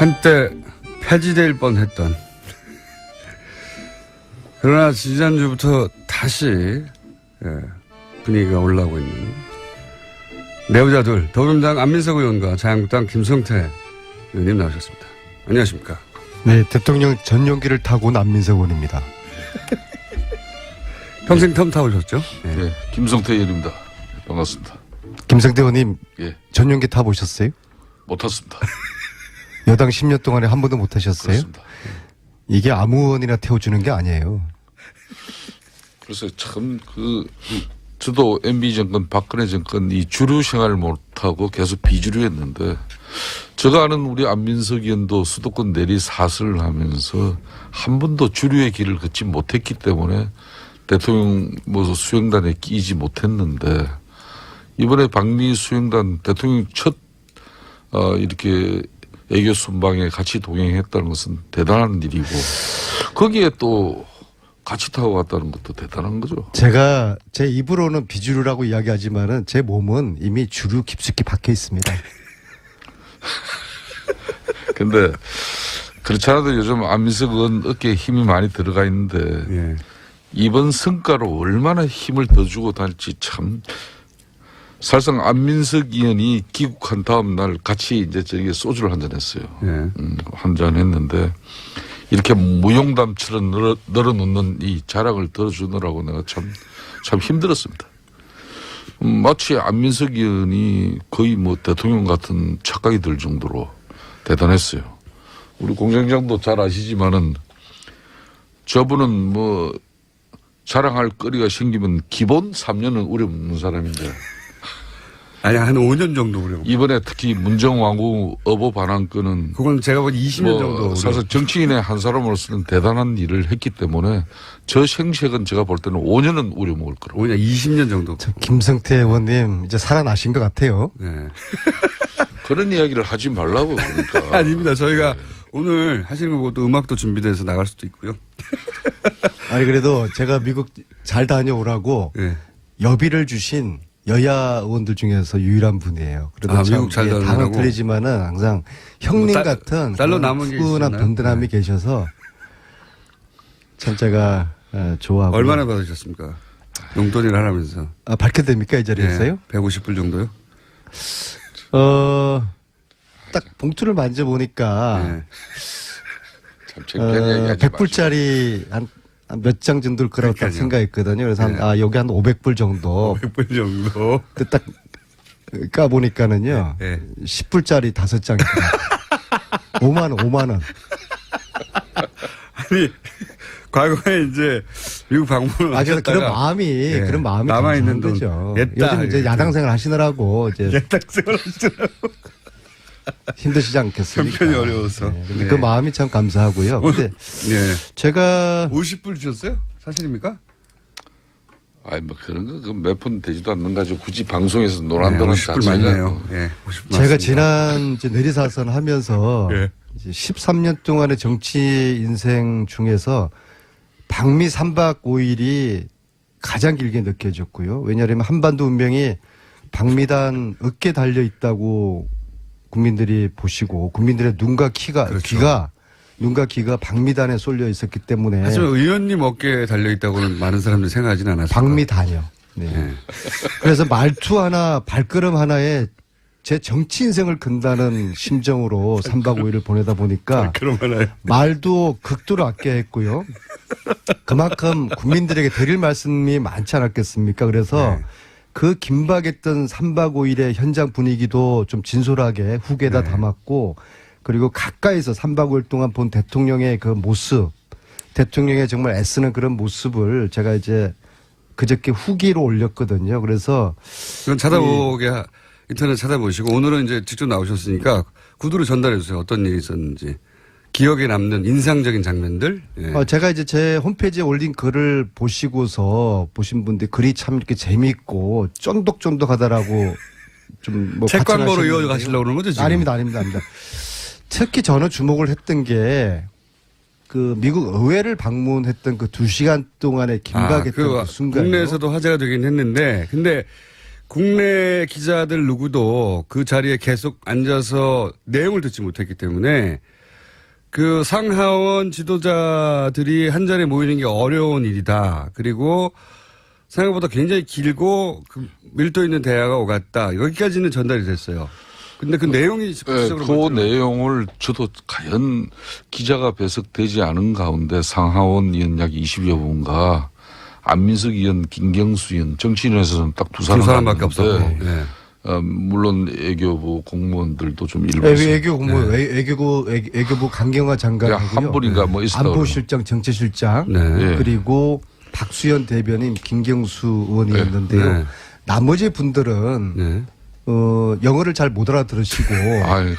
한때 폐지될 뻔했던 그러나 지난주부터 다시 분위기가 올라오고 있는 내부자들 더불어민주당 안민석 의원과 자유한국당 김성태 의원님 나오셨습니다. 안녕하십니까? 네, 대통령 전용기를 타고 온 안민석 의원입니다. 평생 텀 타보셨죠? 네. 네, 김성태 의원입니다. 반갑습니다. 김성태 의원님, 예. 전용기 타보셨어요? 못 탔습니다. 여당 10년 동안에 한 번도 못 타셨어요? 그렇습니다. 이게 아무 의원이나 태워주는 게 아니에요. 그래서 참 저도 MB 정권, 박근혜 정권 이 주류 생활을 못하고 계속 비주류했는데 제가 아는 우리 안민석 의원도 수도권 내리 사슬을 하면서 한 번도 주류의 길을 걷지 못했기 때문에 대통령 수행단에 끼지 못했는데 이번에 방미 수행단 대통령 첫 이렇게 애교 순방에 같이 동행했다는 것은 대단한 일이고 거기에 또 같이 타고 갔다는 것도 대단한 거죠. 제가 제 입으로는 비주류라고 이야기하지만은 제 몸은 이미 주류 깊숙이 박혀 있습니다. 근데 그렇지 않아도 요즘 안민석 의원 어깨에 힘이 많이 들어가 있는데 예. 이번 성과로 얼마나 힘을 더 주고 다닐지 참 사실상 안민석 의원이 귀국한 다음 날 같이 이제 저기 소주를 한잔 했어요. 예. 한잔 했는데 이렇게 무용담처럼 늘어놓는 이 자랑을 들어주느라고 내가 참 힘들었습니다. 마치 안민석 의원이 거의 뭐 대통령 같은 착각이 들 정도로 대단했어요. 우리 공장장도 잘 아시지만은 저분은 뭐 자랑할 거리가 생기면 기본 3년은 우려먹는 사람인데 아니 한 5년 정도 우려. 이번에 특히 문정왕후 어보 반환건은 그건 제가 본 20년 정도. 사실 정치인의 한 사람으로서는 대단한 일을 했기 때문에 저 생색은 제가 볼 때는 5년은 우려먹을 거라고. 5년, 20년 정도. 김성태 의원님 이제 살아나신 것 같아요. 네. 그런 이야기를 하지 말라고 그러니까. 아닙니다. 저희가 오늘 하시는 거 보고 또 음악도 준비돼서 나갈 수도 있고요. 아니 그래도 제가 미국 잘 다녀오라고 네. 여비를 주신 여야 의원들 중에서 유일한 분이에요. 그래도 참 미국 잘 다녀오라고? 당은 틀리지만은 항상 형님 같은 딸로 남은 게 푸근한 있었나요? 든든함이 계셔서 참 제가 좋아하고. 얼마나 받으셨습니까? 용돈을 하라면서. 아, 밝혀도 됩니까 이 자리에서요? 150불 정도요? 딱 봉투를 만져보니까 네. 참 창피한 이야기하지 100불짜리 한 몇 장 정도일 거라고 딱 그러니까요. 생각했거든요. 그래서 네. 여기 한 500불 정도. 100불 정도. 그 딱 까보니까는요. 네. 10불짜리 5장. 5만 원. 아니, 과거에 이제 미국 방문을 아, 그래서 하셨다가 그런 마음이 남아있는 감사한 돈. 거죠. 냈다. 요즘 이제 야당 생활 하시느라고 이제 예탁생활 하시더라고. 힘드시지 않겠습니까? 형편이 어려워서. 네. 근데 네. 그 마음이 참 감사하고요. 근데 네. 제가 50불 주셨어요? 사실입니까? 아니 뭐 그런 거 몇 푼 되지도 않는 가지고 굳이 방송에서 논한다는 50불 맞네요. 예. 50불 제가 맞습니다. 지난 이제 내리사선 하면서 예. 이제 13년 동안의 정치 인생 중에서 방미 3박 5일이 가장 길게 느껴졌고요. 왜냐하면 한반도 운명이 방미단 어깨 달려 있다고 국민들이 보시고 국민들의 눈과 그렇죠. 눈과 귀가 방미단에 쏠려 있었기 때문에. 하지만 의원님 어깨에 달려있다고는 많은 사람들이 생각하지는 않았어요. 방미단이요. 네. 네. 그래서 말투 하나, 발걸음 하나에 제 정치 인생을 근다는 심정으로 3박 5일을 보내다 보니까 그럼 하나요? 말도 극도로 아껴야 했고요. 그만큼 국민들에게 드릴 말씀이 많지 않았겠습니까? 그래서 네. 그 긴박했던 3박 5일의 현장 분위기도 좀 진솔하게 후게다 네. 담았고 그리고 가까이서 3박 5일 동안 본 대통령의 그 모습, 대통령의 정말 애쓰는 그런 모습을 제가 이제 그저께 후기로 올렸거든요. 그래서 그건 찾아보게 인터넷 찾아보시고 오늘은 이제 직접 나오셨으니까 구두로 전달해 주세요. 어떤 일이 있었는지. 기억에 남는 인상적인 장면들. 예. 제가 이제 제 홈페이지에 올린 글을 보시고서 보신 분들이 글이 참 이렇게 재미있고 쫀득쫀득하다라고 좀 뭐 책 광고로 과찬하시는데요. 이어져 가시려고 그러는 거죠, 지금? 아닙니다. 특히 저는 주목을 했던 게 그 미국 의회를 방문했던 그 2시간 동안의 긴박했던 그 순간. 국내에서도 화제가 되긴 했는데, 근데 국내 기자들 누구도 그 자리에 계속 앉아서 내용을 듣지 못했기 때문에 그 상하원 지도자들이 한 자리에 모이는 게 어려운 일이다. 그리고 생각보다 굉장히 길고 그 밀도 있는 대화가 오갔다. 여기까지는 전달이 됐어요. 근데 그 내용이 구체적으로 그 내용을 저도 과연 기자가 배석되지 않은 가운데 상하원 의원 약 20여 분과 안민석 의원, 김경수 의원, 정치인에서는 딱 두 사람밖에 없었고. 사람인데 네. 물론 애교부 공무원들도 좀 일부 외교 공무원, 외교부 강경화 장관하고요. 한 분인가 뭐 있었다고 안보실장, 정치실장, 네. 그리고 박수현 대변인, 김경수 의원이었는데요. 네. 나머지 분들은 네. 영어를 잘 못 알아들으시고.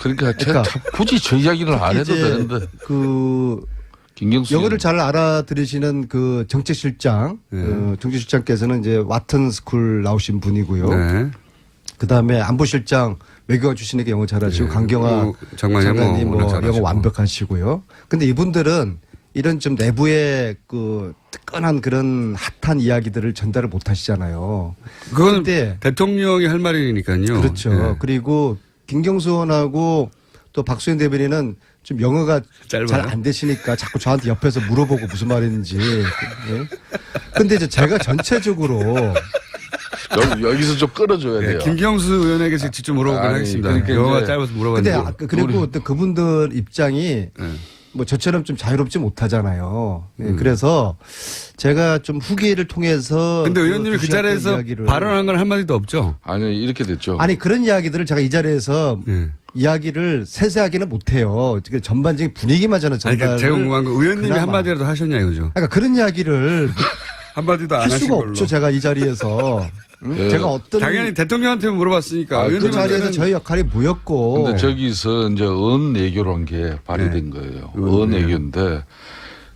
그러니까 굳이 저 이야기를 안 해도 이제 되는데. 김경수 영어를 잘 알아들으시는 그 정책실장, 정책실장께서는 이제 와튼 스쿨 나오신 분이고요. 네. 그 다음에 안보실장 외교관 출신에게 영어 잘하시고 강경화 장관님 뭐 영어 완벽하시고요. 근데 이분들은 이런 좀 내부의 그 뜨끈한 그런 핫한 이야기들을 전달을 못 하시잖아요. 그건 대통령이 할 말이니까요. 그렇죠. 네. 그리고 김경수 의원하고 또 박수현 대변인은 좀 영어가 잘 안 되시니까 자꾸 저한테 옆에서 물어보고 무슨 말인지. 근데 이제 제가 전체적으로 여기서 좀 끌어줘야 돼요. 김경수 의원에게 직접 물어보긴 하겠습니다. 그러니까 영어가 짧아서 물어봤는데. 근데 그리고 또 그분들 입장이 뭐 저처럼 좀 자유롭지 못하잖아요. 그래서 제가 좀 후기를 통해서. 근데 의원님이 그 자리에서 발언한 건 한마디도 없죠? 아니, 이렇게 됐죠. 아니, 그런 이야기들을 제가 이 자리에서 이야기를 세세하게는 못해요. 전반적인 분위기만 저는 전달을. 그러니까 제가 궁금한 거 의원님이 한마디라도 하셨냐 이거죠? 그러니까 그런 이야기를 한마디도 안 할 하신 수가 걸로. 없죠. 제가 이 자리에서. 제가 어떤. 당연히 대통령한테 물어봤으니까. 그 자리에서 저희 역할이 뭐였고. 근데 저기서 이제 언외교란 게 발휘된 거예요. 언외교인데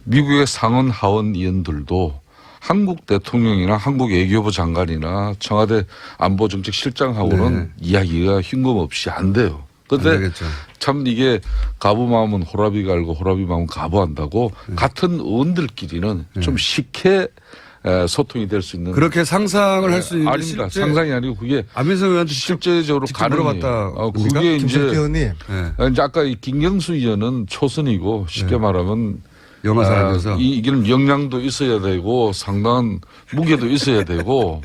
미국의 상원 하원 의원들도 한국 대통령이나 한국 외교부 장관이나 청와대 안보정책실장하고는 이야기가 흉금없이 안 돼요. 그런데 참 이게 가부 마음은 호라비 갈고 호라비 마음은 가부한다고 같은 의원들끼리는 좀 쉽게 소통이 될 수 있는. 그렇게 상상을 할 수 있는. 아닙니다. 상상이 아니고 그게 안민석 의원한테 실제적으로 물어봤다. 그게 이제 의원님. 이제 아까 이 김경수 의원은 초선이고 쉽게 말하면 영어 잘해서 이기는 역량도 있어야 되고 상당한 무게도 있어야 되고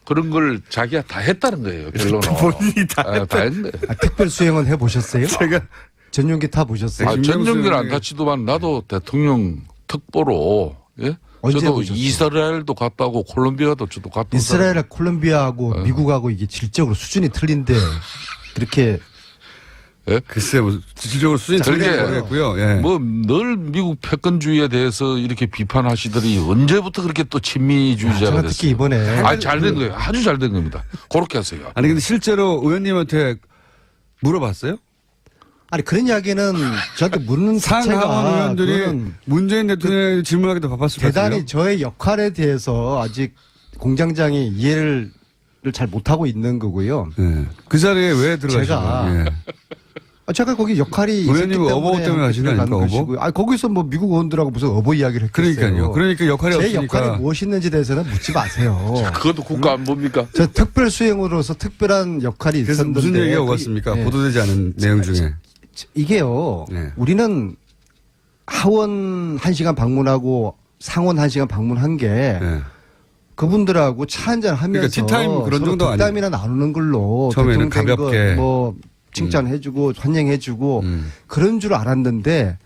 그런 걸 자기가 다 했다는 거예요. 결론은. 본인이 다 했네. 특별 수행은 해보셨어요? 제가 전용기 타보셨어요? 전용기를 안 타치도만 나도 대통령 특보로 언제 저도 보셨어요? 이스라엘도 갔다 오고 콜롬비아도 저도 갔다 오고. 이스라엘, 콜롬비아하고 미국하고 이게 질적으로 수준이 틀린데 그렇게. 글쎄, 뭐, 질적으로 수준이 틀린지 모르겠고요. 뭐, 늘 미국 패권주의에 대해서 이렇게 비판하시더니 언제부터 그렇게 또 친미주의자가 제가 됐어요. 특히 이번에. 잘 된 거예요. 아주 잘 된 겁니다. 그렇게 하세요. 아니, 근데 실제로 의원님한테 물어봤어요? 아니, 그런 이야기는 저한테 묻는 상하원 자체가 의원들이 문재인 대통령에게 질문하기도 바빴을 것 같아요. 대단히 저의 역할에 대해서 아직 공장장이 이해를 잘 못하고 있는 거고요. 그 자리에 왜 들어가시나요? 제가 거기 역할이 있었기 의원님은 어버 때문에 하신 거 아닙니까? 어버? 아 거기서 뭐 미국 의원들하고 무슨 어버 이야기를 했겠어요. 그러니까요. 그러니까 역할이 제 없으니까. 역할이 무엇이었는지 대해서는 묻지 마세요. 그것도 국가 안보입니까? 저 특별 수행으로서 특별한 역할이 그래서 있었는데. 무슨 얘기가 오갔습니까? 보도되지 않은 내용 중에. 이게요. 우리는 하원 1시간 방문하고 상원 1시간 방문한 게 그분들하고 차 한잔 하면서 그러니까 티타임 그런 정도 아니에요. 덕담이나 나누는 걸로 처음에는 가볍게 뭐 칭찬해주고 환영해주고 그런 줄 알았는데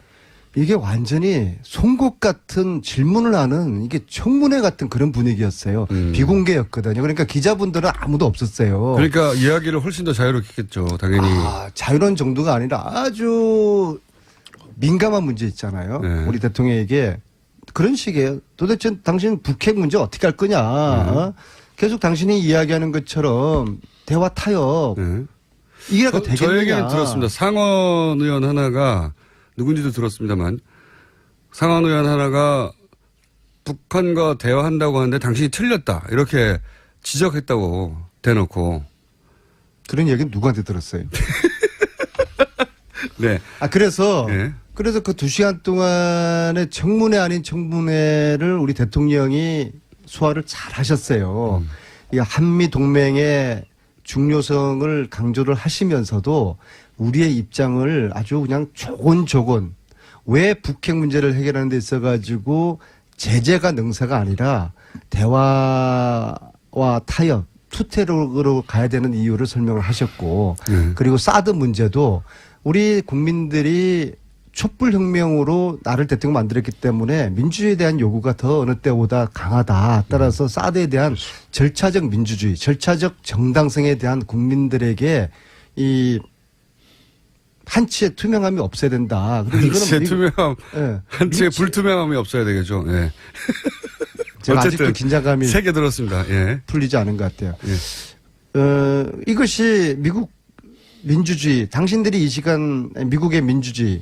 이게 완전히 송곳 같은 질문을 하는 이게 청문회 같은 그런 분위기였어요. 비공개였거든요. 그러니까 기자분들은 아무도 없었어요. 그러니까 이야기를 훨씬 더 자유롭겠죠. 당연히. 자유로운 정도가 아니라 아주 민감한 문제 있잖아요. 우리 대통령에게 그런 식이에요. 도대체 당신 북핵 문제 어떻게 할 거냐. 계속 당신이 이야기하는 것처럼 대화 타협. 이게 약간 되겠느냐. 저 얘기는 들었습니다. 상원 의원 하나가 누군지도 들었습니다만 상원 의원 하나가 북한과 대화한다고 하는데 당신이 틀렸다. 이렇게 지적했다고 대놓고. 그런 얘기는 누구한테 들었어요? 네. 그래서 그 2시간 동안의 청문회 아닌 청문회를 우리 대통령이 소화를 잘 하셨어요. 이 한미 동맹의 중요성을 강조를 하시면서도 우리의 입장을 아주 그냥 조곤조곤 왜 북핵 문제를 해결하는 데 있어가지고 제재가 능사가 아니라 대화와 타협, 투태력으로 가야 되는 이유를 설명을 하셨고 그리고 사드 문제도 우리 국민들이 촛불혁명으로 나를 대통령 만들었기 때문에 민주주의에 대한 요구가 더 어느 때보다 강하다. 따라서 사드에 대한 절차적 민주주의, 절차적 정당성에 대한 국민들에게 이 한치의 투명함이 없어야 된다. 그리고 한치의 투명함, 예. 한치의 불투명함이 없어야 되겠죠. 예. 제가 아직도 어쨌든 긴장감이 세게 들었습니다. 예. 풀리지 않은 것 같아요. 예. 이것이 미국 민주주의, 당신들이 이 시간 미국의 민주주의,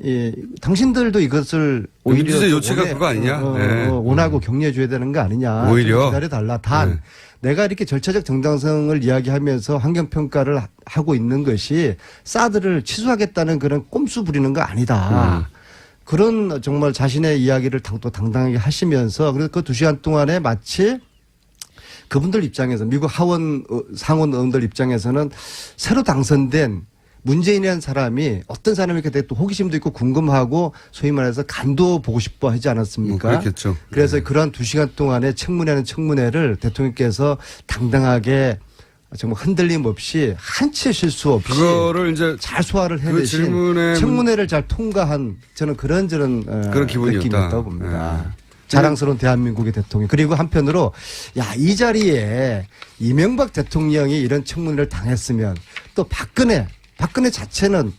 예, 당신들도 이것을 오히려 민주주의 요체가 그거 아니냐? 네. 원하고 격려해줘야 되는 거 아니냐? 오히려? 기다려달라. 단 내가 이렇게 절차적 정당성을 이야기하면서 환경평가를 하고 있는 것이 사드를 취소하겠다는 그런 꼼수 부리는 거 아니다. 그런 정말 자신의 이야기를 또 당당하게 하시면서 그래서 그 2시간 동안에 마치 그분들 입장에서 미국 하원 상원 의원들 입장에서는 새로 당선된 문재인이라는 사람이 어떤 사람이 이렇게 또 호기심도 있고 궁금하고 소위 말해서 간도 보고 싶어 하지 않았습니까? 그렇겠죠. 그래서 그러한 2시간 동안에 청문회는 청문회를 대통령께서 당당하게 정말 흔들림 없이 한치의 실수 없이 그거를 이제 잘 소화를 그 해내신 질문에 청문회를 잘 통과한 저는 그런 그런 기분이었다. 느낌이었다고 봅니다. 네. 자랑스러운 대한민국의 대통령. 그리고 한편으로 야, 이 자리에 이명박 대통령이 이런 청문회를 당했으면 또 박근혜 자체는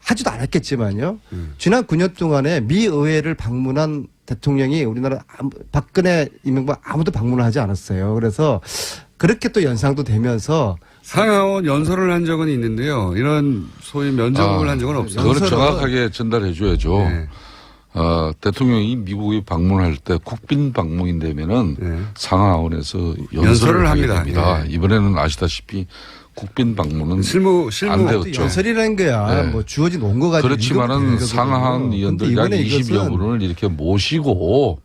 하지도 않았겠지만요. 지난 9년 동안에 미 의회를 방문한 대통령이 우리나라 박근혜, 이명박 아무도 방문을 하지 않았어요. 그래서 그렇게 또 연상도 되면서 상하원 연설을 한 적은 있는데요. 이런 소위 면접을 한 적은 없어요. 그거를 정확하게 전달해 줘야죠. 네. 대통령이 미국에 방문할 때 국빈 방문인되면은 네. 상하원에서 연설을 연설을 하게 합니다. 됩니다. 예. 이번에는 아시다시피 국빈 방문은 실무 안 되었죠. 연설이라는 거야. 네. 뭐 주어진 원고 가지고 그렇지만은 상하원 의원들 약 20여 분을 이렇게 모시고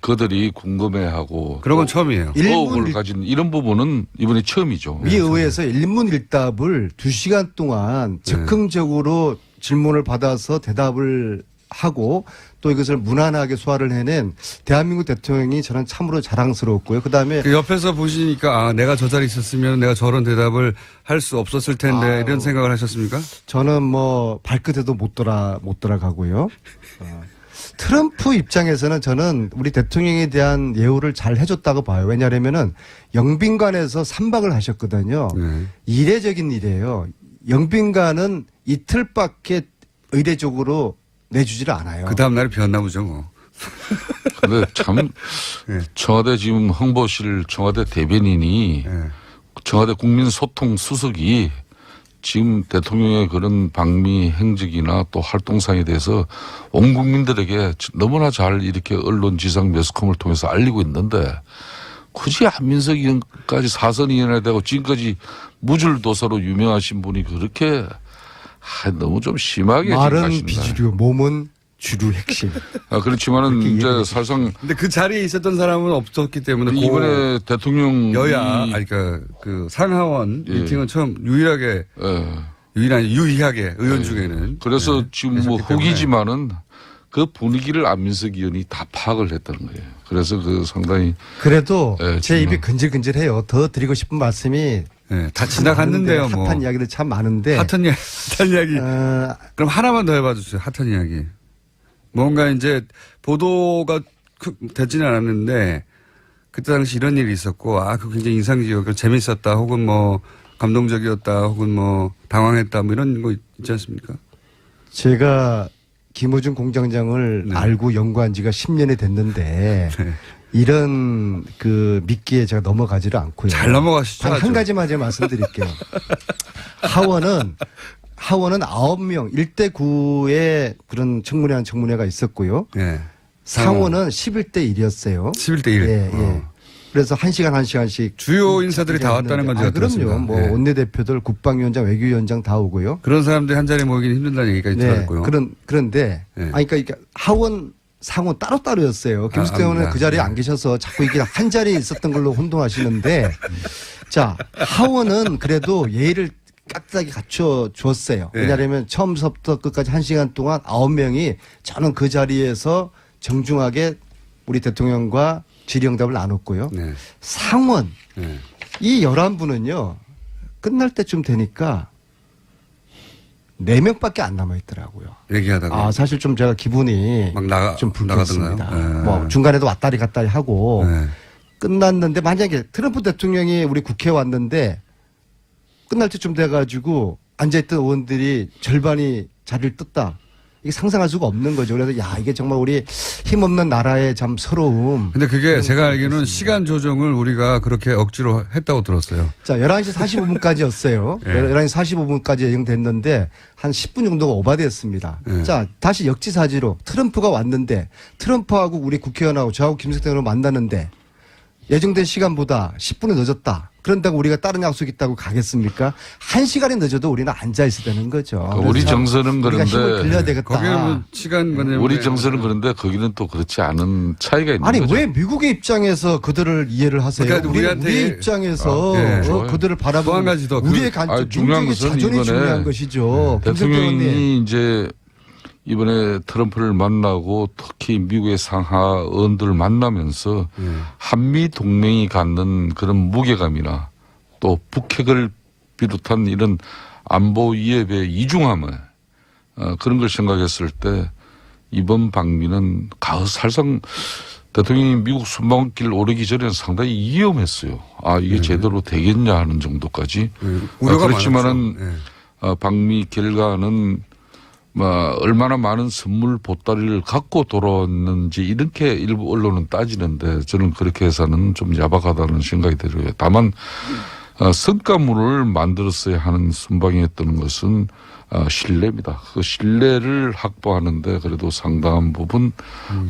그들이 궁금해하고 그런 건 처음이에요. 의혹을 가진 이런 부분은 이번에 처음이죠. 미 의회에서 1문 1답을 2시간 동안 적극적으로 질문을 받아서 대답을 하고 또 이것을 무난하게 소화를 해낸 대한민국 대통령이 저는 참으로 자랑스러웠고요. 그다음에 그 옆에서 보시니까 내가 저 자리에 있었으면 내가 저런 대답을 할 수 없었을 텐데 이런 생각을 하셨습니까? 저는 뭐 발끝에도 못 돌아가고요. 트럼프 입장에서는 저는 우리 대통령에 대한 예우를 잘 해줬다고 봐요. 왜냐하면은 영빈관에서 3박을 하셨거든요. 네. 이례적인 일이에요. 영빈관은 이틀밖에 의례적으로 내주지를 않아요. 그 다음날에 비었나 보죠 뭐. 근데 참 네. 청와대 지금 홍보실 청와대 대변인이 네. 청와대 국민소통 수석이 지금 대통령의 그런 방미 행적이나 또 활동상에 대해서 온 국민들에게 너무나 잘 이렇게 언론 지상 매스컴을 통해서 알리고 있는데 굳이 안민석 의원까지 사선위원회 되고 지금까지 무줄도사로 유명하신 분이 그렇게 너무 좀 심하게 말은 생각하신다. 비주류, 몸은 주류 핵심. 그렇지만은 이제 사실상 근데 그 자리에 있었던 사람은 없었기 때문에 이번에 대통령 여야 아니 그 상하원 미팅은 처음 유일하게 유일하게 의원 중에는 그래서 지금 뭐 했었기 때문에. 후기지만은 그 분위기를 안민석 의원이 다 파악을 했다는 거예요. 그래서 그 상당히 그래도 네, 제 입이 정말. 근질근질해요. 더 드리고 싶은 말씀이 네, 다 지나갔는데요. 많은데, 뭐 핫한 이야기들 참 많은데. 핫한 이야기. 그럼 하나만 더 해봐 주세요. 핫한 이야기. 뭔가 이제 보도가 되지는 않았는데 그때 당시 이런 일이 있었고 그 굉장히 인상적이었고 재밌었다 혹은 뭐 감동적이었다 혹은 뭐 당황했다 뭐 이런 거 있지 않습니까? 제가 김호중 공장장을 네. 알고 연구한 지가 10년이 됐는데 네. 이런 그 미끼에 제가 넘어가지를 않고요. 잘 넘어가시죠. 단 한 아주. 가지만 제가 말씀드릴게요. 하원은 9명 1대 9의 그런 청문회가 있었고요. 네. 상원은 11대 1이었어요. 11대 1. 예, 예. 그래서 1시간씩 주요 인사들이 다 왔다는 건 제가 그럼요. 들었습니다. 뭐 네. 원내대표들, 국방위원장, 외교위원장 다 오고요. 그런 사람들이 한 자리에 모이기는 힘들다는 얘기까지 들었고요. 그런데 네. 그러니까 하원 상원 따로따로였어요. 김수태 의원은 압니다. 그 자리에 네. 안 계셔서 자꾸 이게 한 자리에 있었던 걸로 혼동하시는데 자, 하원은 그래도 예의를 따뜻하게 갖춰 줬어요. 네. 왜냐하면 처음부터 끝까지 1시간 동안 9명이 저는 그 자리에서 정중하게 우리 대통령과 질의응답을 나눴고요. 네. 상원 네. 이 11분은요. 끝날 때쯤 되니까 4명밖에 안 남아있더라고요. 얘기하다가. 사실 좀 제가 기분이 막 좀 불쾌했습니다. 나가던가요? 네. 뭐 중간에도 왔다리 갔다리 하고 네. 끝났는데 만약에 트럼프 대통령이 우리 국회에 왔는데 끝날 때쯤 돼가지고 앉아있던 의원들이 절반이 자리를 떴다. 이게 상상할 수가 없는 거죠. 그래서 야 이게 정말 우리 힘없는 나라의 참 서러움. 근데 그게 제가 알기로는 시간 조정을 우리가 그렇게 억지로 했다고 들었어요. 자 11시 45분까지였어요. 네. 11시 45분까지 예정됐는데 한 10분 정도가 오바됐습니다. 네. 자 다시 역지사지로 트럼프가 왔는데 트럼프하고 우리 국회의원하고 저하고 김석태 의원을 만나는데 예정된 시간보다 10분이 늦었다. 그런다고 우리가 다른 약속이 있다고 가겠습니까? 1시간이 늦어도 우리는 앉아있어야 되는 거죠. 우리 그래서 정서는 우리가 힘을 그런데 빌려야 되겠다. 거기는 뭐 시간 관념. 우리 정서는 그런데 거기는 또 그렇지 않은 차이가 있는 아니 거죠. 왜 미국의 입장에서 그들을 이해를 하세요? 그러니까 우리한테 우리의 입장에서 예. 좋아요. 그들을 또 한 바라보는 가지 더 우리의 중요한 민족의 것은 자존이 이번에 중요한 것이죠. 김석태 의원님. 대통령이 이제 이번에 트럼프를 만나고 특히 미국의 상하 의원들을 만나면서 한미 동맹이 갖는 그런 무게감이나 또 북핵을 비롯한 이런 안보 위협의 이중함을 그런 걸 생각했을 때 이번 방미는 사실상 대통령이 미국 순방길 오르기 전에는 상당히 위험했어요. 이게 제대로 되겠냐 하는 정도까지. 우려가 그렇지만은 많았죠. 방미 결과는 얼마나 많은 선물 보따리를 갖고 돌아왔는지 이렇게 일부 언론은 따지는데 저는 그렇게 해서는 좀 야박하다는 생각이 들어요. 다만 성과물을 만들었어야 하는 순방이었던 것은 신뢰입니다. 그 신뢰를 확보하는데 그래도 상당한 부분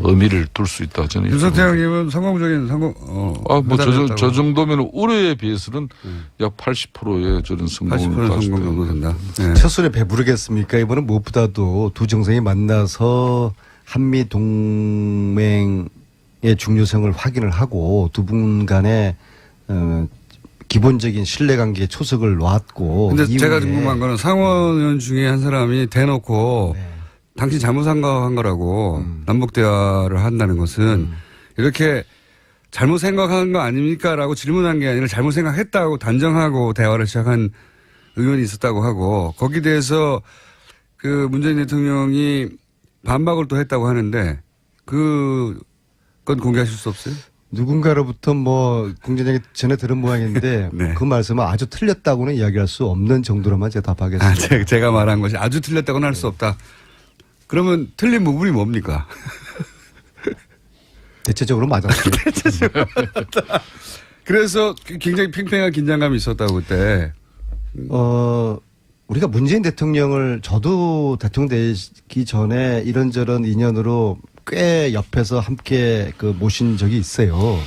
의미를 둘 수 있다. 저는 윤석태 형님은 성공적인 저 정도면 우려에 비해서는 약 80%의 저는 80% 성공을 성공 정도 된다. 네. 첫술에 배부르겠습니까? 이번은 무엇보다도 두 정상이 만나서 한미 동맹의 중요성을 확인을 하고 두 분 간의 기본적인 신뢰관계에 초석을 놨고. 근데 제가 궁금한 거는 상원 의원 중에 한 사람이 대놓고 네. 당신 잘못 생각한 거라고 남북 대화를 한다는 것은 이렇게 잘못 생각한 거 아닙니까? 라고 질문한 게 아니라 잘못 생각했다고 단정하고 대화를 시작한 의원이 있었다고 하고 거기에 대해서 그 문재인 대통령이 반박을 또 했다고 하는데 그건 공개하실 수 없어요? 누군가로부터 공전장이 전에 들은 모양인데 네. 그 말씀은 아주 틀렸다고는 이야기할 수 없는 정도로만 제가 답하겠습니다. 제가 말한 것이 아주 틀렸다고는 할 수 없다. 그러면 틀린 부분이 뭡니까? 대체적으로 맞았어요. 그래서 굉장히 팽팽한 긴장감이 있었다고 그때. 우리가 문재인 대통령을 저도 대통령 되기 전에 이런저런 인연으로 꽤 옆에서 함께 모신 적이 있어요.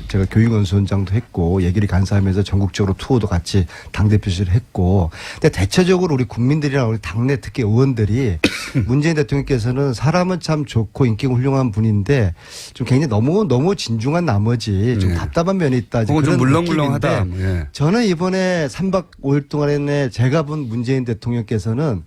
제가 교육원수원장도 했고 예결위 간사하면서 전국적으로 투어도 같이 당대표실을 했고. 근데 대체적으로 우리 국민들이나 우리 당내 특히 의원들이 문재인 대통령께서는 사람은 참 좋고 인기가 훌륭한 분인데 좀 굉장히 너무 진중한 나머지 좀 답답한 면이 있다. 혹은 좀 물렁물렁하다. 느낌인데 저는 이번에 3박 5일 동안에 제가 본 문재인 대통령께서는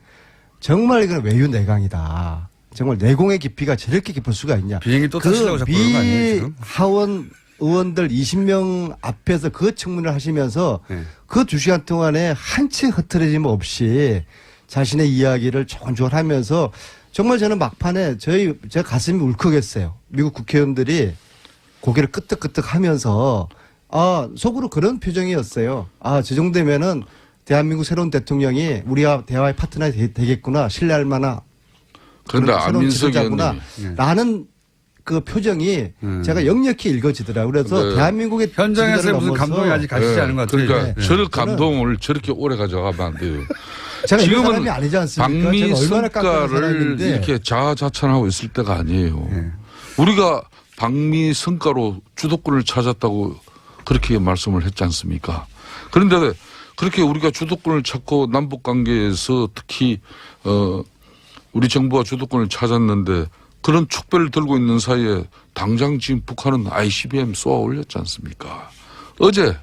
정말 이건 외유내강이다. 정말 내공의 깊이가 저렇게 깊을 수가 있냐. 비행기 또 타시려고 자꾸 그런 거 아니에요, 지금? 하원 의원들 20명 앞에서 그 청문회를 하시면서 네. 그 2시간 동안에 한 채 흐트러짐 없이 자신의 이야기를 조곤조곤 하면서 정말 저는 막판에 제가 가슴이 울컥했어요. 미국 국회의원들이 고개를 끄덕끄덕 하면서 속으로 그런 표정이었어요. 저 정도면은 대한민국 새로운 대통령이 우리와 대화의 파트너가 되겠구나. 신뢰할 만한 그런데 안민석 구나 의원님 라는 그 표정이 제가 역력히 읽어지더라고요. 그래서 네. 대한민국의 현장에서 무슨 감동이 아직 가시지 않은 것 같아요. 그러니까 네. 저런 감동을 저렇게 오래 가져가면 안 돼요. 제가 이런 지금은 사람이 아니지 않습니까? 방미 제가 얼마나 깎아낸 성과를 사람인데. 이렇게 자아자찬하고 있을 때가 아니에요. 우리가 방미 성과로 주도권을 찾았다고 그렇게 말씀을 했지 않습니까? 그런데 그렇게 우리가 주도권을 찾고 남북관계에서 특히 우리 정부가 주도권을 찾았는데 그런 축배를 들고 있는 사이에 당장 지금 북한은 ICBM 쏘아 올렸지 않습니까? 어제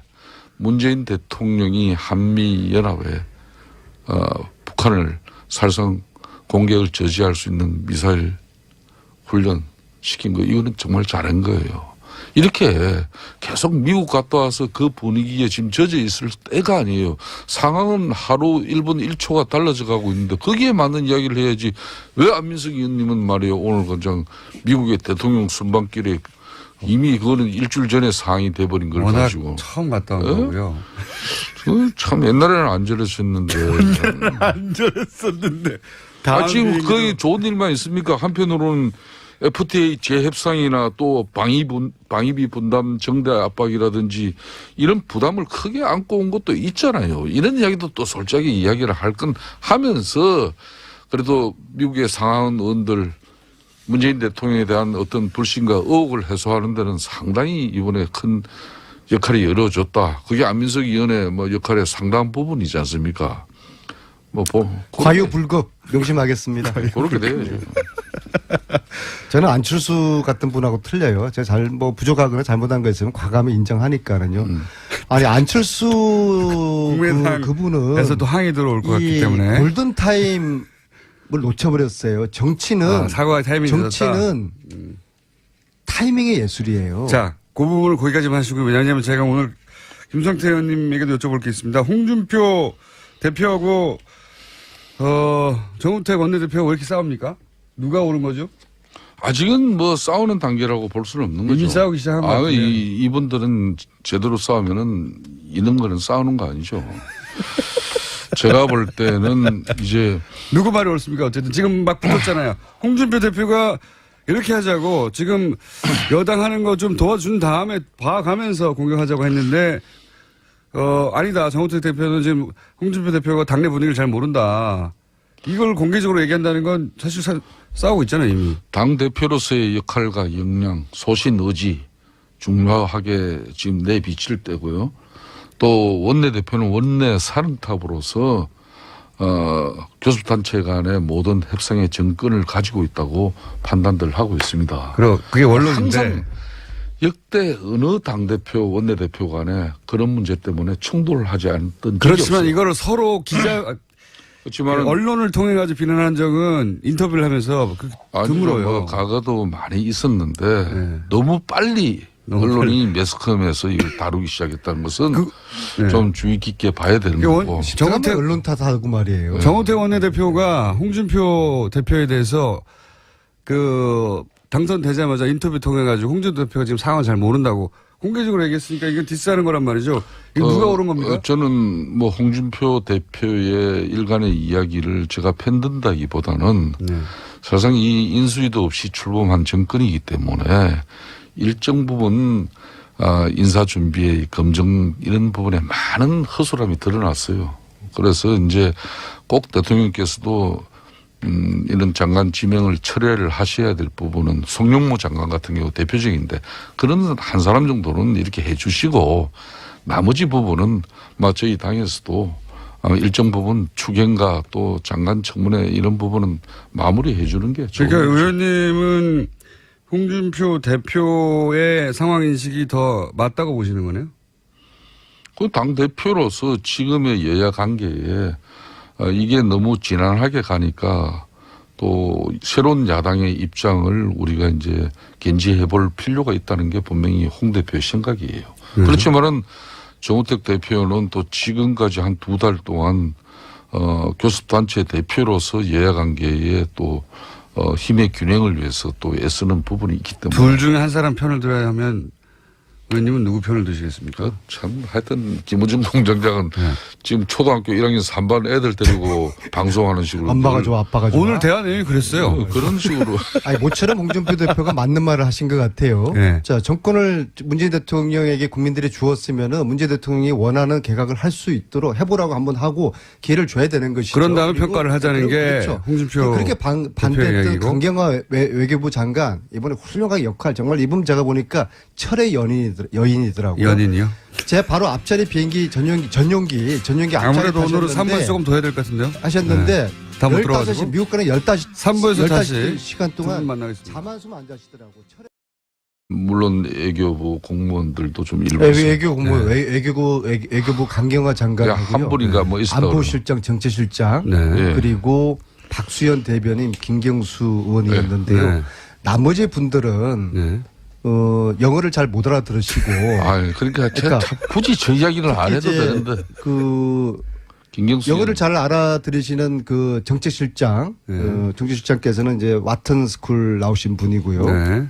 문재인 대통령이 한미연합에 북한을 사실상 공격을 저지할 수 있는 미사일 훈련 시킨 거 이거는 정말 잘한 거예요. 이렇게 계속 미국 갔다 와서 그 분위기에 지금 젖어 있을 때가 아니에요. 상황은 하루 1분 1초가 달라져 가고 있는데 거기에 맞는 이야기를 해야지. 왜 안민석 의원님은 말이에요. 오늘 그냥 미국의 대통령 순방길에 이미 그거는 일주일 전에 상황이 돼버린 걸 워낙 가지고. 처음 갔다 온 거고요. 참 옛날에는 안 저랬었는데. 안 저랬었는데. 지금 거의 좋은 일만 있습니까? 한편으로는 FTA 재협상이나 또 방위비 분담 정대 압박이라든지 이런 부담을 크게 안고 온 것도 있잖아요. 이런 이야기도 또 솔직하게 이야기를 할 건 하면서 그래도 미국의 상하원 의원들 문재인 대통령에 대한 어떤 불신과 의혹을 해소하는 데는 상당히 이번에 큰 역할이 이루어졌다. 그게 안민석 의원의 뭐 역할의 상당한 부분이지 않습니까? 과유불급 명심하겠습니다. 그렇게 돼야죠. 저는 안철수 같은 분하고 틀려요. 제가 부족하거나 잘못한 거 있으면 과감히 인정하니까는요. 아니 안철수 국민의당에서도 항의 들어올 것 같기 때문에 골든 타임을 놓쳐버렸어요. 정치는 사과의 타이밍이 늦었다. 정치는 타이밍의 예술이에요. 자, 그 부분을 거기까지만 하시고 왜냐하면 제가 오늘 김성태 의원님에게도 여쭤볼 게 있습니다. 홍준표 대표하고 정우택 원내대표가 왜 이렇게 싸웁니까? 누가 오른 거죠? 아직은 뭐 싸우는 단계라고 볼 수는 없는 거죠. 이미 싸우기 시작한 것 같아요. 이분들은 제대로 싸우면은 이런 거는 싸우는 거 아니죠. 제가 볼 때는 이제 누구 말이 옳습니까? 어쨌든 지금 막 붙었잖아요. 홍준표 대표가 이렇게 하자고 지금 여당 하는 거 좀 도와준 다음에 봐가면서 공격하자고 했는데 아니다. 정우택 대표는 지금 홍준표 대표가 당내 분위기를 잘 모른다. 이걸 공개적으로 얘기한다는 건 사실 싸우고 있잖아요, 이미. 당 대표로서의 역할과 역량, 소신, 의지 중요하게 지금 내비칠 때고요. 또 원내 대표는 원내 사령탑으로서 교섭단체 간의 모든 협상의 정권을 가지고 있다고 판단들 하고 있습니다. 그게 원론인데. 항상 역대 어느 당대표, 원내대표 간에 그런 문제 때문에 충돌을 하지 않았던 적이 그렇지만 없어요. 이거를 서로 그렇지만 언론을 통해 가지고 비난한 적은 인터뷰를 하면서 드물어요. 뭐 과거도 많이 있었는데 네. 너무 빨리 언론이 매스컴에서 이걸 다루기 시작했다는 것은 좀 주의 깊게 봐야 되는 거고. 정우택 언론 탓하고 말이에요. 정우택 원내대표가 홍준표 대표에 대해서 당선되자마자 인터뷰 통해 가지고 홍준표 대표가 지금 상황을 잘 모른다고 공개적으로 얘기했으니까 이건 디스하는 거란 말이죠. 이거 누가 옳은 겁니까? 저는 뭐 홍준표 대표의 일간의 이야기를 제가 편든다기보다는 사실상 이 인수위도 없이 출범한 정권이기 때문에 일정 부분 인사 준비에 검증 이런 부분에 많은 허술함이 드러났어요. 그래서 이제 꼭 대통령께서도 이런 장관 지명을 철회를 하셔야 될 부분은 송영무 장관 같은 경우 대표적인데 그런 한 사람 정도는 이렇게 해 주시고 나머지 부분은 저희 당에서도 일정 부분 추경과 또 장관 청문회 이런 부분은 마무리해 주는 게 좋은 그러니까 거죠. 의원님은 홍준표 대표의 상황 인식이 더 맞다고 보시는 거네요? 그 당 대표로서 지금의 여야 관계에 이게 너무 진한하게 가니까 또 새로운 야당의 입장을 우리가 이제 견지해 볼 필요가 있다는 게 분명히 홍 대표의 생각이에요. 그렇지만은 정우택 대표는 또 지금까지 한 2달 동안 교섭단체 대표로서 여야 관계에 또 힘의 균형을 위해서 또 애쓰는 부분이 있기 때문에. 둘 중에 한 사람 편을 들어야 하면 의원님은 누구 편을 드시겠습니까? 참 하여튼 김우중 공장장은 지금 초등학교 1학년 3반 애들 데리고 방송하는 식으로. 엄마가 좋아, 아빠가 좋아. 오늘 대화 내용이 그랬어요. 그런 식으로. 아니, 모처럼 홍준표 대표가 맞는 말을 하신 것 같아요. 네. 자, 정권을 문재인 대통령에게 국민들이 주었으면은 문재인 대통령이 원하는 개각을 할 수 있도록 해보라고 한번 하고 기회를 줘야 되는 것이죠. 그런 다음에 그리고 평가를 하자는 게 그렇죠. 홍준표 그렇게 반대했던 이야기고. 강경화 외교부 장관 이번에 훌륭한 역할 정말 이분 제가 보니까 철의 여인이더라고요. 연인이요? 제가 바로 앞자리 비행기 전용기 앞자리 아무래도 오늘은 타셨는데 3부에 조금 더 해야 될 것 같은데요? 하셨는데 네. 다못 15시 들어가지고 미국 가는 15시 3부에서 다시 시간 두 분 동안 만나겠습니다. 잠 한숨 안 자시더라고. 물론 외교부 공무원들도 좀 일부 외교 공무원, 외교부 강경화 장관하고요. 한 분인가 뭐 있었다. 안보실장, 정치실장, 네. 그리고 박수현 대변인, 김경수 의원이었는데요. 네. 나머지 분들은 네. 영어를 잘 못 알아들으시고. 그러니까 참 굳이 저 이야기를 안 해도 이제 되는데. 김경수 영어를 잘 알아들으시는 그 정책실장, 정책실장께서는 이제 와튼 스쿨 나오신 분이고요. 네.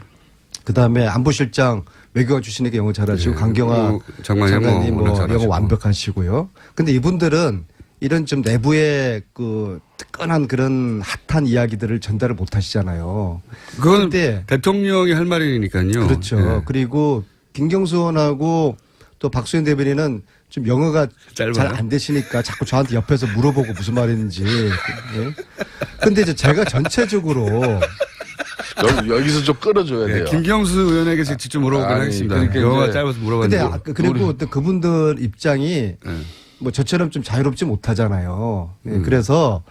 그 다음에 안보실장 외교관 출신에게 영어 잘하시고 강경화 장관님 뭐 영어 완벽하시고요. 근데 이분들은 이런 좀 내부의 그 뜨끈한 그런 핫한 이야기들을 전달을 못 하시잖아요. 그건 대통령이 할 말이니까요. 그렇죠. 네. 그리고 김경수 의원하고 또 박수현 대변인은 좀 영어가 잘 안 되시니까 자꾸 저한테 옆에서 물어보고 무슨 말인지. 네. 근데 이제 제가 전체적으로 여기서 좀 끌어줘야 돼요. 김경수 의원에게 직접 물어보긴 하겠습니다. 그러니까 영어가 짧아서 물어봤는데. 근데 그리고 또 그분들 입장이 뭐 저처럼 좀 자유롭지 못하잖아요. 그래서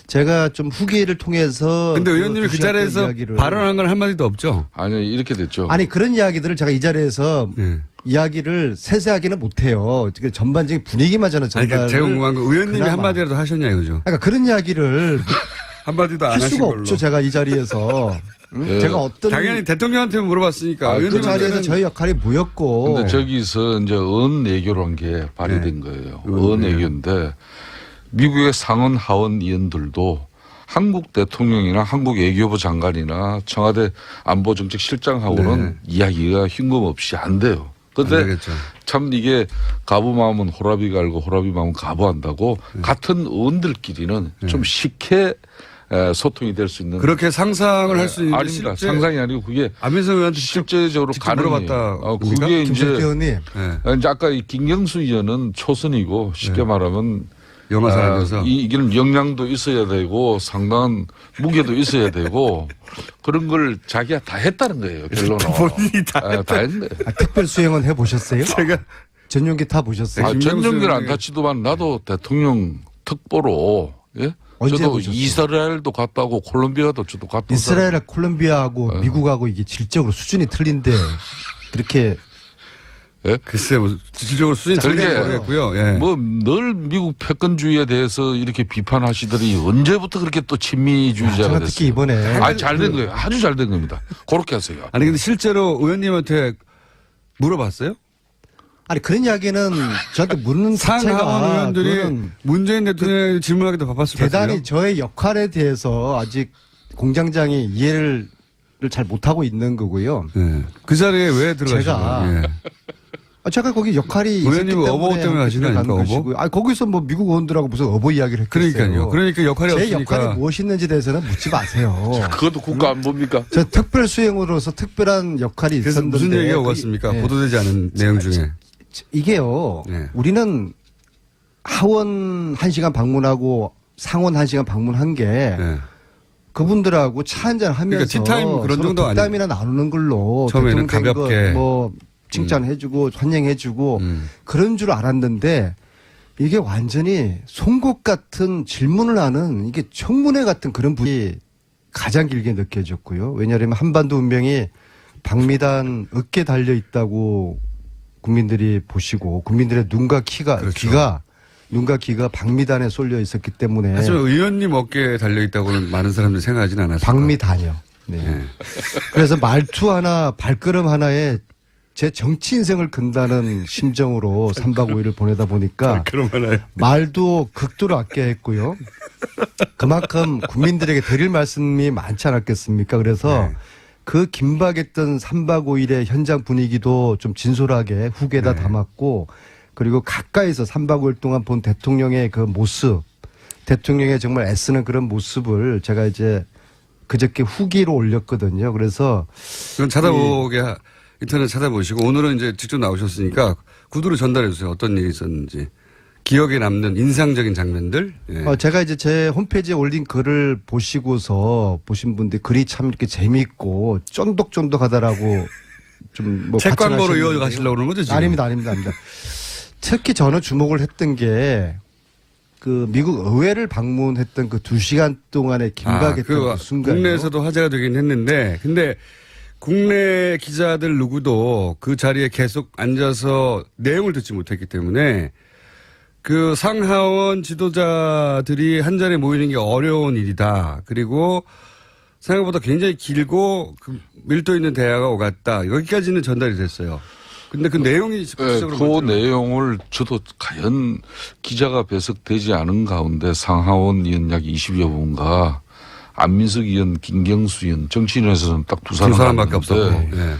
제가 좀 후기를 통해서. 근데 의원님이 그 자리에서 발언한 건 한마디도 없죠? 아니, 이렇게 됐죠. 아니, 그런 이야기들을 제가 이 자리에서 이야기를 세세하게는 못해요. 전반적인 분위기만 저는 전달. 그러니까 제가 궁금한 거 의원님이 한마디라도 하셨냐 이거죠? 그러니까 그런 이야기를 한마디도 안 할 하신 수가 걸로. 없죠. 제가 이 자리에서. 제가 어떤. 당연히 대통령한테 물어봤으니까. 그 자리에서 저희 역할이 뭐였고. 근데 저기서 이제 언외교란 게 발휘된 거예요. 언외교인데 미국의 상원 하원 의원들도 한국 대통령이나 한국 외교부 장관이나 청와대 안보정책실장하고는 이야기가 흉금없이 안 돼요. 그런데 참 이게 가부 마음은 호라비 갈고 호라비 마음은 가부한다고 같은 의원들끼리는 좀 쉽게 소통이 될 수 있는. 그렇게 상상을 할 수 있는. 아닙니다. 상상이 아니고 그게 안민석 의원한테 실제적으로 물어봤다. 그게 이제 의원님. 이제 아까 이 김경수 의원은 초선이고 쉽게 말하면 영어 잘해서 이기는 역량도 있어야 되고 상당한 무게도 있어야 되고 그런 걸 자기가 다 했다는 거예요. 결론은. 본인이 다 했네. 특별 수행은 해보셨어요? 제가 전용기 타보셨어요? 전용기를 안 타치도만 나도 대통령 특보로 언제 저도 보셨어요? 이스라엘도 갔다 오고 콜롬비아도 저도 갔다 오고. 이스라엘, 콜롬비아하고 미국하고 이게 질적으로 수준이 틀린데 그렇게. 글쎄, 뭐, 질적으로 수준이 틀리는 모르겠고요. 뭐, 늘 미국 패권주의에 대해서 이렇게 비판하시더니 언제부터 그렇게 또 친미주의자가 됐어요. 특히 이번에. 잘 된 거예요. 아주 잘 된 겁니다. 그렇게 하세요. 아니, 근데 실제로 의원님한테 물어봤어요? 아니, 그런 이야기는 저한테 묻는 상하원 의원들이 문재인 대통령에게 질문하기도 바빴을 것 같아요. 대단히 저의 역할에 대해서 아직 공장장이 이해를 잘 못하고 있는 거고요. 그 자리에 왜 들어가시나요? 제가 거기 역할이 있었기 의원님은 어버 때문에 하신 거 아닙니까? 어버? 거기서 뭐 미국 의원들하고 무슨 어버 이야기를 했겠어요. 그러니까요. 그러니까 역할이 제 없으니까. 역할이 무엇이었는지 대해서는 묻지 마세요. 그것도 국가 안보입니까? 저 특별 수행으로서 특별한 역할이 그래서 있었는데. 무슨 얘기가 오갔습니까? 보도되지 않은 내용 중에. 이게요. 우리는 하원 1시간 방문하고 상원 1시간 방문한 게 그분들하고 차 한잔 하면서 그러니까 티타임 그런 정도 아니에요. 덕담이나 나누는 걸로 처음에는 가볍게 뭐 칭찬해주고 환영해주고 그런 줄 알았는데 이게 완전히 송곳 같은 질문을 하는 이게 청문회 같은 그런 분이 가장 길게 느껴졌고요. 왜냐하면 한반도 운명이 박미단 어깨에 달려 있다고 국민들이 보시고 국민들의 눈과 귀가 눈과 귀가 박미단에 쏠려 있었기 때문에. 하지만 의원님 어깨에 달려 있다고는 많은 사람들이 생각하진 않았어요. 박미단이요. 네. 그래서 말투 하나 발걸음 하나에 제 정치 인생을 건다는 심정으로 3박 5일을 보내다 보니까 말도 극도로 아껴야 했고요. 그만큼 국민들에게 드릴 말씀이 많지 않았겠습니까? 그래서 그 긴박했던 3박 5일의 현장 분위기도 좀 진솔하게 후계에다 담았고 그리고 가까이서 3박 5일 동안 본 대통령의 그 모습, 대통령의 정말 애쓰는 그런 모습을 제가 이제 그저께 후기로 올렸거든요. 그래서 그럼 찾아보게 인터넷 찾아보시고 오늘은 이제 직접 나오셨으니까 구두로 전달해 주세요. 어떤 일이 있었는지. 기억에 남는 인상적인 장면들. 제가 이제 제 홈페이지에 올린 글을 보시고서 보신 분들 글이 참 이렇게 재미있고 쫀득쫀득하다라고 좀 뭐 책 광고로 이어가시려고 그러는 거죠 지금? 아닙니다. 특히 저는 주목을 했던 게 그 미국 의회를 방문했던 그 2시간 동안의 긴박했던 그 순간. 국내에서도 화제가 되긴 했는데 근데 국내 기자들 누구도 그 자리에 계속 앉아서 내용을 듣지 못했기 때문에 그 상하원 지도자들이 한 자리에 모이는 게 어려운 일이다. 그리고 생각보다 굉장히 길고 그 밀도 있는 대화가 오갔다. 여기까지는 전달이 됐어요. 근데 그 내용이 구체적으로 그 내용을 저도 과연 기자가 배석되지 않은 가운데 상하원 의원 약 20여 분과 안민석 의원, 김경수 의원, 정치인에서는 딱 두 사람밖에 없었고. 갔는데 네.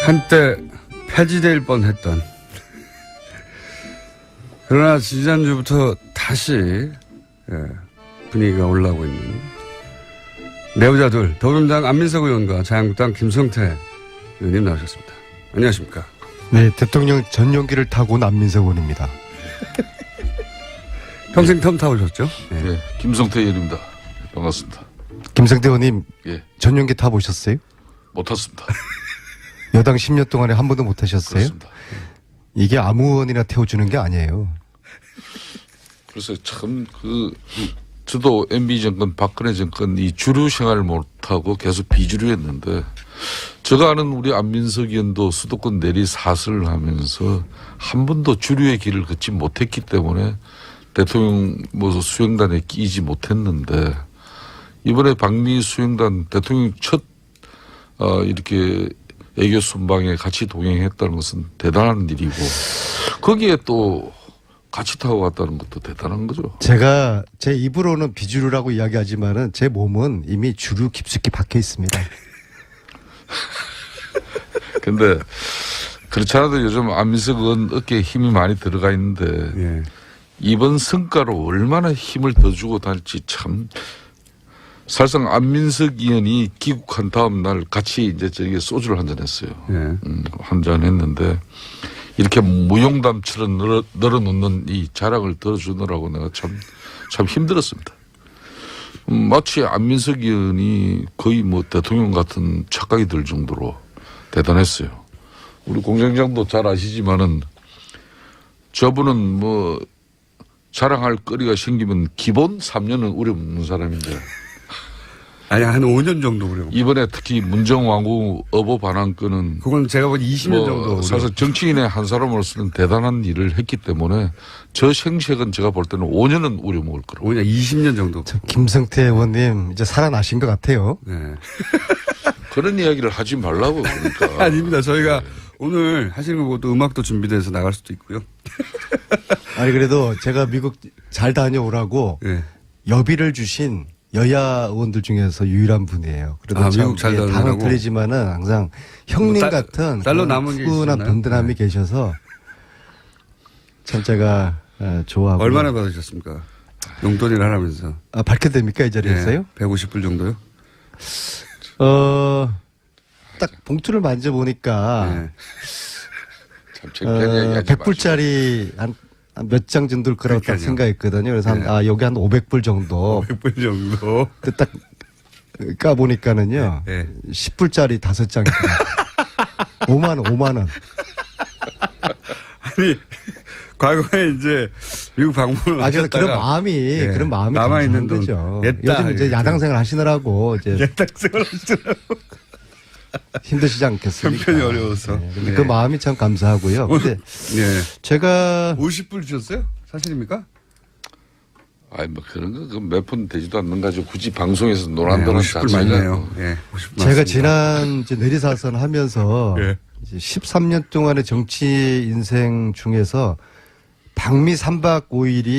한때 폐지될 뻔했던. 그러나 지난주부터 다시 분위기가 올라오고 있는 내부자들 더불어민주당 안민석 의원과 자유한국당 김성태 의원님 나오셨습니다. 안녕하십니까? 네, 대통령 전용기를 타고 온 안민석 의원입니다. 평생 텀 타보셨죠? 네. 네, 김성태 의원입니다. 반갑습니다. 김성태 의원님 예, 전용기 타보셨어요? 못 탔습니다. 여당 10년 동안에 한 번도 못 타셨어요? 그렇습니다. 이게 아무 의원이나 태워주는 게 아니에요. 그래서 참 저도 MB 정권, 박근혜 정권 이 주류 생활을 못하고 계속 비주류했는데 제가 아는 우리 안민석 의원도 수도권 내리 사슬을 하면서 한 번도 주류의 길을 걷지 못했기 때문에 대통령 수행단에 끼지 못했는데 이번에 방미 수행단 대통령 첫 이렇게 애교 순방에 같이 동행했다는 것은 대단한 일이고 거기에 또 같이 타고 갔다는 것도 대단한 거죠. 제가 제 입으로는 비주류라고 이야기하지만은 제 몸은 이미 주류 깊숙이 박혀 있습니다. 근데 그렇지 않아도 요즘 안민석 의원 어깨에 힘이 많이 들어가 있는데 예. 이번 성과로 얼마나 힘을 더 주고 다닐지 참 사실상 안민석 의원이 귀국한 다음 날 같이 이제 저기 소주를 한잔 했어요. 예. 한잔 했는데 이렇게 무용담처럼 늘어놓는 이 자랑을 들어주느라고 내가 참 힘들었습니다. 마치 안민석 의원이 거의 뭐 대통령 같은 착각이 들 정도로 대단했어요. 우리 공장장도 잘 아시지만은 저분은 뭐 자랑할 거리가 생기면 기본 3년은 우려먹는 사람인데 아니, 한 5년 정도 그래요. 이번에 특히 문정왕후 어보 반환건은 그건 제가 본 20년 정도. 사실 정치인의 한 사람으로서는 대단한 일을 했기 때문에 저 생색은 제가 볼 때는 5년은 우려먹을 거라고. 5년, 20년 정도. 김성태 의원님 이제 살아나신 것 같아요. 네. 그런 이야기를 하지 말라고 그러니까. 아닙니다. 저희가 오늘 하시는 것도 음악도 준비돼서 나갈 수도 있고요. 아니 그래도 제가 미국 잘 다녀오라고 네. 여비를 주신 여야 의원들 중에서 유일한 분이에요. 그래도 참 미국 잘 다녀오라고? 당은 틀리지만은 항상 형님 뭐 같은 딸로 남은 게 푸근한 있었나요? 든든함이 네. 계셔서 참 제가 좋아하고. 얼마나 받으셨습니까? 용돈을 하라면서. 밝혀도 됩니까 이 자리에서요? 150불 정도요? 딱 봉투를 만져보니까 네. 참 창피한 이야기 하지 100불짜리 한 몇 장 정도일 거라고 딱 그러니까요. 생각했거든요. 그래서 네. 여기 한 500불 정도. 100불 정도. 그 딱 까보니까는요. 네. 10불짜리 5장. 5만 원. 아니, 과거에 이제 미국 방문을 그래서 하셨다가 그런 마음이 남아있는 감사한 돈 거죠. 냈다. 요즘 이제 야당 생활 하시느라고 이제 예탁생활 하시더라고. 힘드시지 않겠습니까? 형편이 어려워서. 네, 근데 네. 그 마음이 참 감사하고요. 근데 네. 제가 50불 주셨어요? 사실입니까? 아니 뭐 그런 거 몇 푼 되지도 않는 가지고 굳이 방송에서 논한다는 50불 맞네요. 예. 50불 제가 맞습니다. 지난 이제 내리사선 하면서 예. 이제 13년 동안의 정치 인생 중에서 방미 3박 5일이